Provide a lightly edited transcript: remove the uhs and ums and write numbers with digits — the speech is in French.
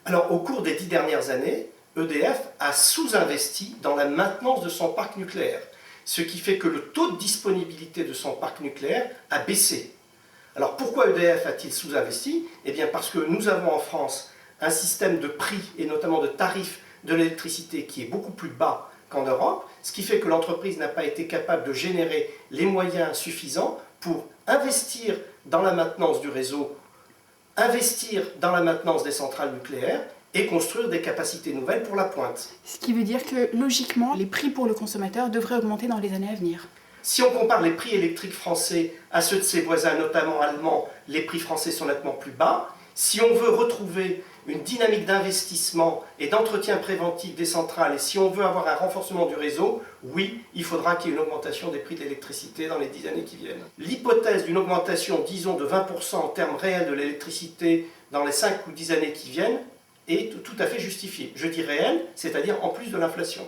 Alors, au cours des 10 dernières années, EDF a sous-investi dans la maintenance de son parc nucléaire, ce qui fait que le taux de disponibilité de son parc nucléaire a baissé. Alors, pourquoi EDF a-t-il sous-investi? Eh bien, parce que nous avons en France un système de prix et notamment de tarifs de l'électricité qui est beaucoup plus bas qu'en Europe, ce qui fait que l'entreprise n'a pas été capable de générer les moyens suffisants pour investir dans la maintenance du réseau, investir dans la maintenance des centrales nucléaires et construire des capacités nouvelles pour la pointe. Ce qui veut dire que, logiquement, les prix pour le consommateur devraient augmenter dans les années à venir. Si on compare les prix électriques français à ceux de ses voisins, notamment allemands, les prix français sont nettement plus bas. Si on veut retrouver une dynamique d'investissement et d'entretien préventif des centrales, et si on veut avoir un renforcement du réseau, oui, il faudra qu'il y ait une augmentation des prix de l'électricité dans les 10 années qui viennent. L'hypothèse d'une augmentation, disons, de 20% en termes réels de l'électricité dans les 5 ou 10 années qui viennent est tout à fait justifiée. Je dis réelle, c'est-à-dire en plus de l'inflation.